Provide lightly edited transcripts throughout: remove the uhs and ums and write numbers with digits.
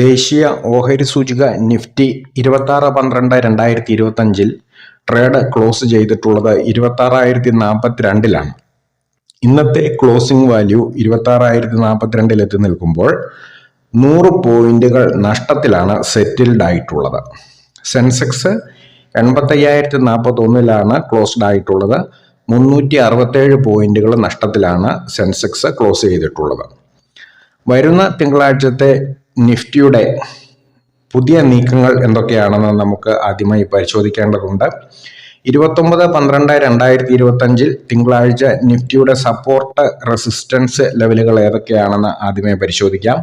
ദേശീയ ഓഹരി സൂചിക നിഫ്റ്റി 26/12/2025 ട്രേഡ് ക്ലോസ് ചെയ്തിട്ടുള്ളത് 26,042-ലാണ്. ഇന്നത്തെ ക്ലോസിംഗ് വാല്യൂ 26,042 എത്തി നിൽക്കുമ്പോൾ 100 പോയിന്റുകൾ നഷ്ടത്തിലാണ് സെറ്റിൽഡ് ആയിട്ടുള്ളത്. സെൻസെക്സ് 85,041-ലാണ് ക്ലോസ്ഡ് ആയിട്ടുള്ളത്. 367 പോയിന്റുകൾ നഷ്ടത്തിലാണ് സെൻസെക്സ് ക്ലോസ് ചെയ്തിട്ടുള്ളത്. വരുന്ന തിങ്കളാഴ്ചത്തെ നിഫ്റ്റിയുടെ പുതിയ നീക്കങ്ങൾ എന്തൊക്കെയാണെന്ന് നമുക്ക് ആദ്യമായി പരിശോധിക്കേണ്ടതുണ്ട്. 29/12/2025 തിങ്കളാഴ്ച നിഫ്റ്റിയുടെ സപ്പോർട്ട് റെസിസ്റ്റൻസ് ലെവലുകൾ ഏതൊക്കെയാണെന്ന് ആദ്യമേ പരിശോധിക്കാം.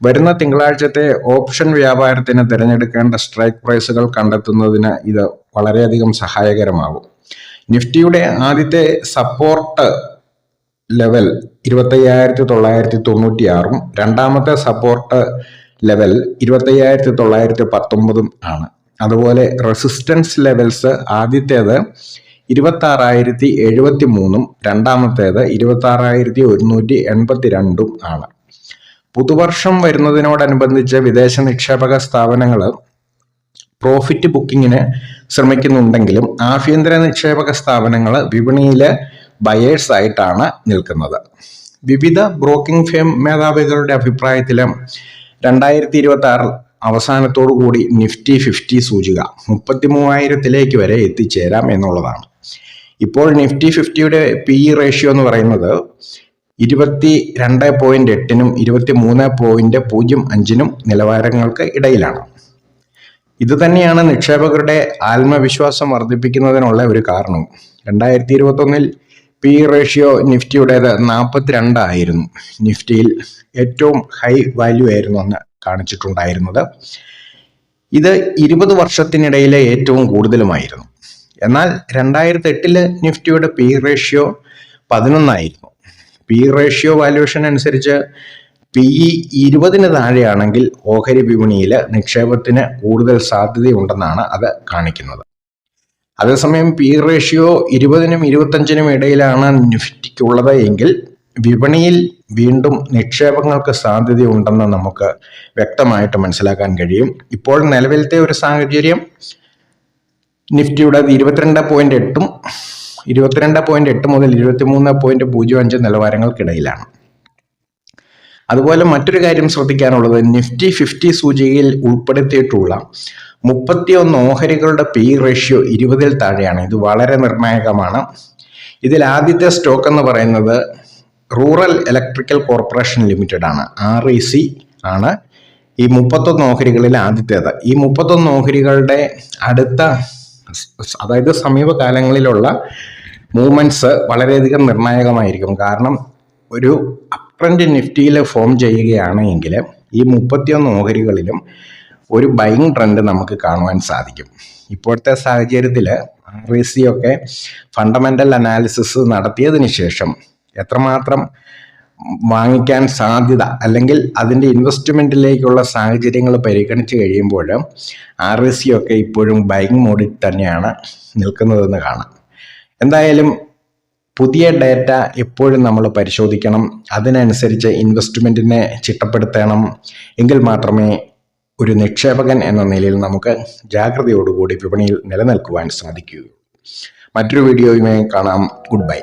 വരുന്ന തിങ്കളാഴ്ചത്തെ ഓപ്ഷൻ വ്യാപാരത്തിന് തിരഞ്ഞെടുക്കേണ്ട സ്ട്രൈക്ക് പ്രൈസുകൾ കണ്ടെത്തുന്നതിന് ഇത് വളരെയധികം സഹായകരമാകും. നിഫ്റ്റിയുടെ ആദ്യത്തെ സപ്പോർട്ട് ലെവൽ 25,996 രണ്ടാമത്തെ സപ്പോർട്ട് ലെവൽ 25,919 ആണ്. അതുപോലെ റെസിസ്റ്റൻസ് ലെവൽസ് ആദ്യത്തേത് 26,073 രണ്ടാമത്തേത് 26,182 ആണ്. പുതുവർഷം വരുന്നതിനോടനുബന്ധിച്ച് വിദേശ നിക്ഷേപക സ്ഥാപനങ്ങൾ പ്രോഫിറ്റ് ബുക്കിങ്ങിന് ശ്രമിക്കുന്നുണ്ടെങ്കിലും ആഭ്യന്തര നിക്ഷേപക സ്ഥാപനങ്ങൾ വിപണിയിലെ ബയേഴ്സ് ആയിട്ടാണ് നിൽക്കുന്നത്. വിവിധ ബ്രോക്കിംഗ് ഫേം മേധാവികളുടെ അഭിപ്രായത്തിൽ 2026 അവസാനത്തോടുകൂടി നിഫ്റ്റി 50 സൂചിക 33,000 വരെ എത്തിച്ചേരാം എന്നുള്ളതാണ്. ഇപ്പോൾ നിഫ്റ്റി 50യുടെ PE റേഷ്യോ എന്ന് പറയുന്നത് 22.8-നും 23.05-നും നിലവാരങ്ങൾക്ക് ഇടയിലാണ്. ഇത് തന്നെയാണ് നിക്ഷേപകരുടെ ആത്മവിശ്വാസം വർദ്ധിപ്പിക്കുന്നതിനുള്ള ഒരു കാരണം. 2021 PE റേഷ്യോ നിഫ്റ്റിയുടേത് 42 ആയിരുന്നു. നിഫ്റ്റിയിൽ ഏറ്റവും ഹൈ വാല്യൂ ആയിരുന്നു അന്ന് കാണിച്ചിട്ടുണ്ടായിരുന്നത്. ഇത് 20 വർഷത്തിനിടയിലെ ഏറ്റവും കൂടുതലുമായിരുന്നു. എന്നാൽ 2008 നിഫ്റ്റിയുടെ PE റേഷ്യോ 11 ആയിരുന്നു. PE റേഷ്യോ വാല്യൂഷൻ അനുസരിച്ച് PE 20-ന് താഴെയാണെങ്കിൽ ഓഹരി വിപണിയിൽ നിക്ഷേപത്തിന് കൂടുതൽ സാധ്യതയുണ്ടെന്നാണ് അത് കാണിക്കുന്നത്. അതേസമയം PE റേഷ്യോ 20-നും 25-നും ഇടയിലാണ് നിഫ്റ്റിക്കുള്ളത് എങ്കിൽ വിപണിയിൽ വീണ്ടും നിക്ഷേപങ്ങൾക്ക് സാധ്യതയുണ്ടെന്ന് നമുക്ക് വ്യക്തമായിട്ട് മനസ്സിലാക്കാൻ കഴിയും. ഇപ്പോൾ നിലവിലത്തെ ഒരു സാഹചര്യം നിഫ്റ്റിയുടെ 22.8 മുതൽ 23.05 നിലവാരങ്ങൾക്കിടയിലാണ്. അതുപോലെ മറ്റൊരു കാര്യം ശ്രദ്ധിക്കാനുള്ളത് നിഫ്റ്റി 50 സൂചികയിൽ ഉൾപ്പെടുത്തിയിട്ടുള്ള 31 ഓഹരികളുടെ PE റേഷ്യോ 20-ൽ താഴെയാണ്. ഇത് വളരെ നിർണായകമാണ്. ഇതിൽ ആദ്യത്തെ സ്റ്റോക്ക് എന്ന് പറയുന്നത് റൂറൽ ഇലക്ട്രിക്കൽ കോർപ്പറേഷൻ ലിമിറ്റഡ് ആണ്, REC ആണ്. ഈ 31 ഓഹരികളിൽ ആദ്യത്തേത്. ഈ 31 ഓഹരികളുടെ അടുത്ത അതായത് സമീപകാലങ്ങളിലുള്ള മൂവ്മെന്റ്സ് വളരെയധികം നിർണായകമായിരിക്കും. കാരണം ഒരു അപ്ട്രെൻഡ് നിഫ്റ്റിയിൽ ഫോം ചെയ്യുകയാണ് എങ്കിൽ ഈ 31 ഓഹരികളിലും ഒരു ബൈയിങ് ട്രെൻഡ് നമുക്ക് കാണുവാൻ സാധിക്കും. ഇപ്പോഴത്തെ സാഹചര്യത്തിൽ REC ഒക്കെ ഫണ്ടമെന്റൽ അനാലിസിസ് നടത്തിയതിന് ശേഷം എത്രമാത്രം വാങ്ങിക്കാൻ സാധ്യത അല്ലെങ്കിൽ അതിൻ്റെ ഇൻവെസ്റ്റ്മെന്റിലേക്കുള്ള സാഹചര്യങ്ങൾ പരിഗണിച്ച് കഴിയുമ്പോൾ REC ഒക്കെ ഇപ്പോഴും ബൈയിങ് മോഡിൽ തന്നെയാണ് നിൽക്കുന്നതെന്ന് കാണാം. എന്തായാലും പുതിയ ഡേറ്റ എപ്പോഴും നമ്മൾ പരിശോധിക്കണം. അതിനനുസരിച്ച് ഇൻവെസ്റ്റ്മെന്റിനെ ചിട്ടപ്പെടുത്തണം. എങ്കിൽ മാത്രമേ ഒരു നിക്ഷേപകൻ എന്ന നിലയിൽ നമുക്ക് ജാഗ്രതയോടുകൂടി വിപണിയിൽ നിലനിൽക്കുവാൻ സാധിക്കൂ. മറ്റൊരു വീഡിയോയുമായി കാണാം. Good bye.